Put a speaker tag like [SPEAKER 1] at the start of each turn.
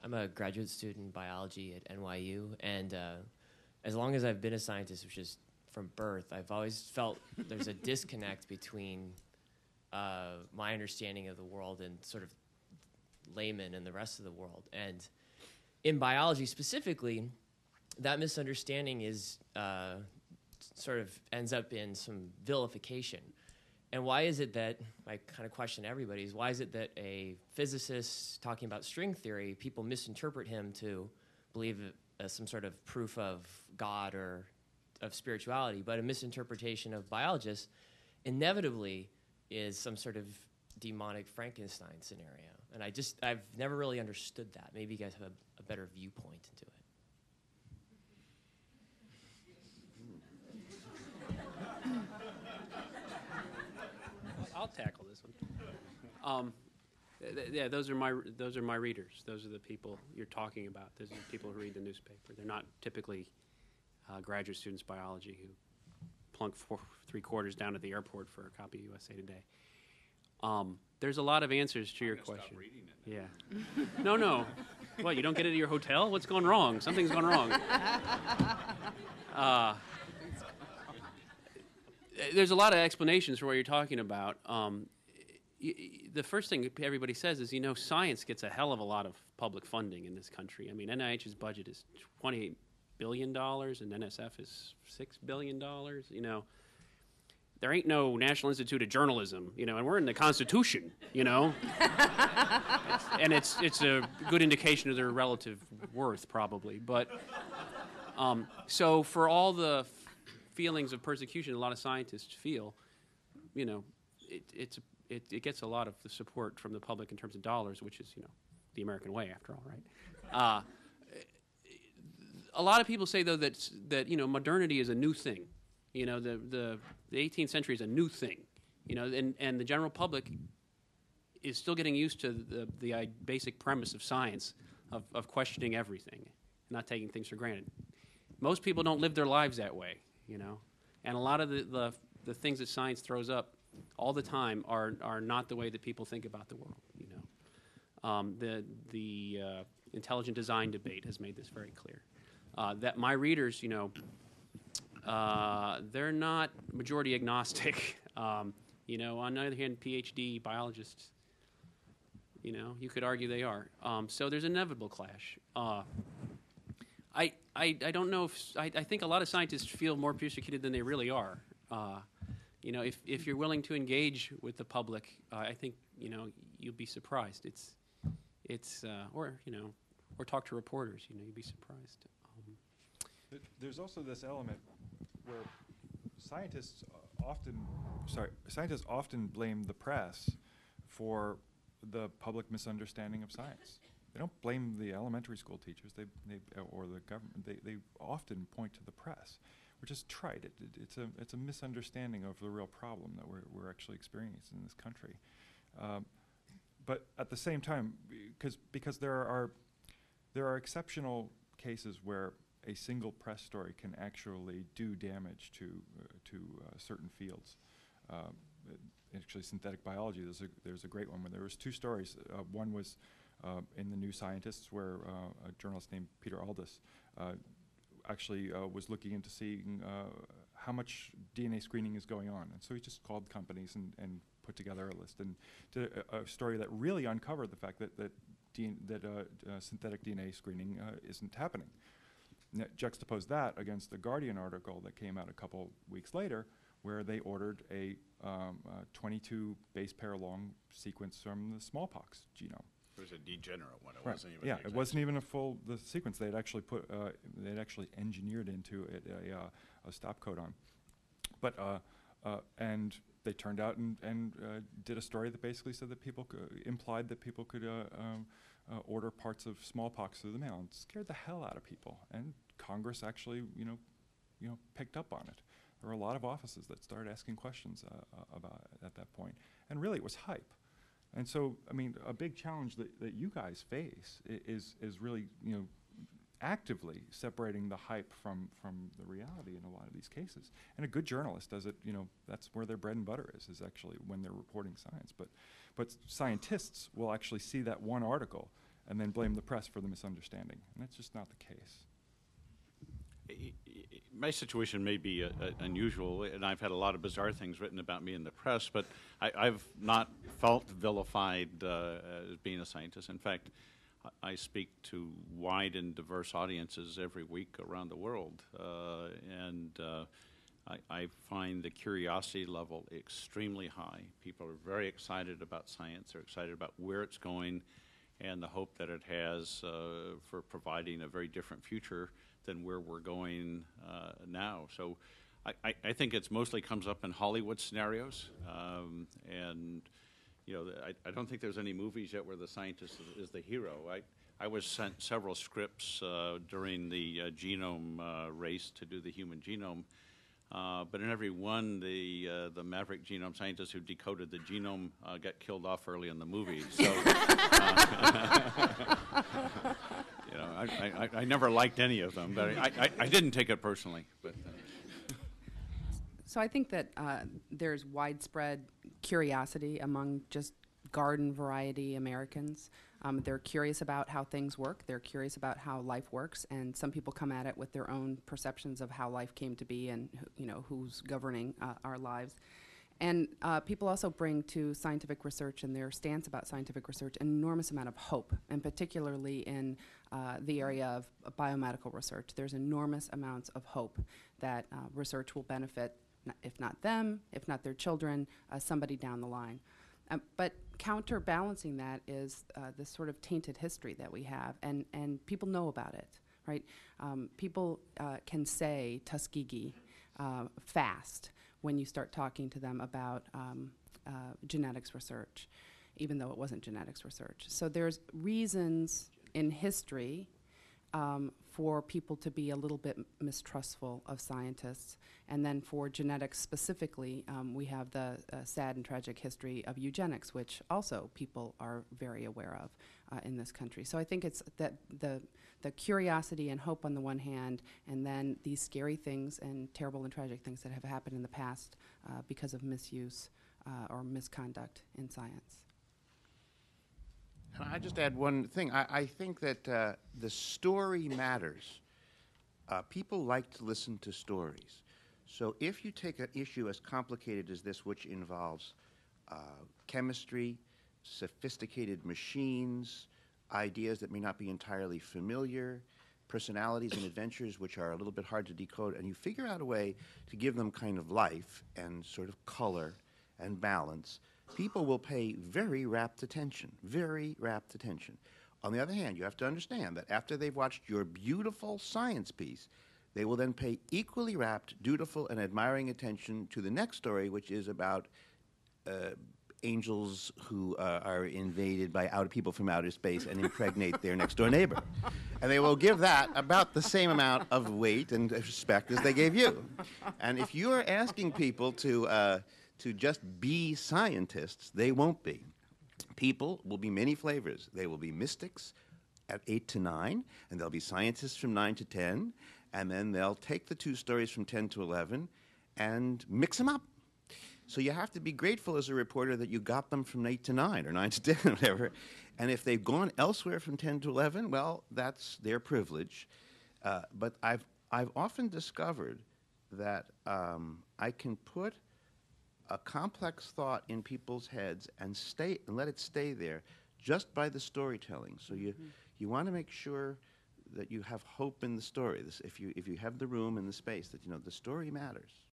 [SPEAKER 1] I'm a graduate student in biology at NYU, and as long as I've been a scientist, which is from birth, I've always felt there's a disconnect between my understanding of the world and sort of laymen and the rest of the world. And in biology specifically, that misunderstanding is sort of ends up in some vilification. And why is it that, my kind of question to everybody is, why is it that a physicist talking about string theory, people misinterpret him to believe it as some sort of proof of God or of spirituality, but a misinterpretation of biologists inevitably is some sort of demonic Frankenstein scenario? And I've never really understood that. Maybe you guys have a better viewpoint into it.
[SPEAKER 2] I'll tackle this one. Yeah, those are my readers. Those are the people you're talking about. Those are the people who read the newspaper. They're not typically graduate students of biology who plunk 3/4 down at the airport for a copy of USA Today. There's a lot of answers to your question.
[SPEAKER 3] Stop reading it now.
[SPEAKER 2] Yeah. No. What, you don't get it at your hotel? What's going wrong? Something's gone wrong. There's a lot of explanations for what you're talking about. The first thing everybody says is, science gets a hell of a lot of public funding in this country. I mean, NIH's budget is $28 billion, and NSF is $6 billion. There ain't no National Institute of Journalism, and we're in the Constitution, and it's a good indication of their relative worth, probably. But so for all the feelings of persecution a lot of scientists feel, it gets a lot of the support from the public in terms of dollars, which is, the American way, after all, right? A lot of people say, though, that modernity is a new thing. The 18th century is a new thing, and the general public is still getting used to the basic premise of science, of questioning everything, not taking things for granted. Most people don't live their lives that way, and a lot of the things that science throws up all the time are not the way that people think about the world, The intelligent design debate has made this very clear. That my readers, they're not majority agnostic. On the other hand, PhD biologists, you could argue they are. So there's an inevitable clash. I don't know if I think a lot of scientists feel more persecuted than they really are. If you're willing to engage with the public, I think you'll be surprised. Or talk to reporters. You'd be surprised.
[SPEAKER 4] There's also this element where scientists often blame the press for the public misunderstanding of science. They don't blame the elementary school teachers or the government. They often point to the press, which is trite. It's a misunderstanding of the real problem that we're actually experiencing in this country. But at the same time, because there are exceptional cases where a single press story can actually do damage to certain fields. Actually, synthetic biology. There's a great one where there was two stories. One was in the New Scientists, where a journalist named Peter Aldous actually was looking into seeing how much DNA screening is going on, and so he just called companies and put together a list and did a story that really uncovered the fact that synthetic DNA screening isn't happening. Juxtapose that against the Guardian article that came out a couple weeks later, where they ordered a 22 base pair long sequence from the smallpox genome.
[SPEAKER 3] It was a degenerate one. It
[SPEAKER 4] Right.
[SPEAKER 3] wasn't even.
[SPEAKER 4] Yeah, it wasn't even the sequence. They'd actually they'd actually engineered into it a stop codon, but and they turned out and did a story that basically said that implied that people could order parts of smallpox through the mail, and scared the hell out of people. And Congress actually, picked up on it. There were a lot of offices that started asking questions about it at that point, and really it was hype. And so, I mean, a big challenge that you guys face is really, actively separating the hype from the reality in a lot of these cases. And a good journalist does it, that's where their bread and butter is actually when they're reporting science. But scientists will actually see that one article and then blame the press for the misunderstanding. And that's just not the case.
[SPEAKER 3] My situation may be unusual, and I've had a lot of bizarre things written about me in the press, but I've not felt vilified as being a scientist. In fact, I speak to wide and diverse audiences every week around the world, and I find the curiosity level extremely high. People are very excited about science. They're excited about where it's going and the hope that it has for providing a very different future than where we're going now. So I think it's mostly comes up in Hollywood scenarios, and you know, I don't think there's any movies yet where the scientist is the hero. I was sent several scripts during the genome race to do the human genome, but in every one, the maverick genome scientist who decoded the genome got killed off early in the movie. So, you know, I never liked any of them, but I didn't take it personally. But
[SPEAKER 5] so I think that there's widespread curiosity among just garden variety Americans. They're curious about how things work. They're curious about how life works, and some people come at it with their own perceptions of how life came to be and who's governing our lives. And people also bring to scientific research and their stance about scientific research an enormous amount of hope, and particularly in the area of biomedical research. There's enormous amounts of hope that research will benefit, if not them, if not their children, somebody down the line. But counterbalancing that is this sort of tainted history that we have, and people know about it, right? People can say Tuskegee fast when you start talking to them about genetics research, even though it wasn't genetics research. So there's reasons in history for people to be a little bit mistrustful of scientists. And then for genetics specifically, we have the sad and tragic history of eugenics, which also people are very aware of in this country. So I think it's that the curiosity and hope on the one hand, and then these scary things and terrible and tragic things that have happened in the past because of misuse or misconduct in science.
[SPEAKER 6] Can I just add one thing? I think that the story matters. People like to listen to stories. So if you take an issue as complicated as this, which involves chemistry, sophisticated machines, ideas that may not be entirely familiar, personalities and adventures which are a little bit hard to decode, and you figure out a way to give them kind of life and sort of color and balance, people will pay very rapt attention, very rapt attention. On the other hand, you have to understand that after they've watched your beautiful science piece, they will then pay equally rapt, dutiful, and admiring attention to the next story, which is about angels who are invaded by people from outer space and impregnate their next-door neighbor. And they will give that about the same amount of weight and respect as they gave you. And if you are asking people to just be scientists, they won't be. People will be many flavors. They will be mystics at 8 to 9, and they'll be scientists from 9 to 10, and then they'll take the two stories from 10 to 11 and mix them up. So you have to be grateful as a reporter that you got them from 8 to 9 or 9 to 10 or whatever. And if they've gone elsewhere from 10 to 11, well, that's their privilege. But I've often discovered that I can put a complex thought in people's heads and let it stay there just by the storytelling. So you want to make sure that you have hope in the story. If you have the room and the space, that the story matters.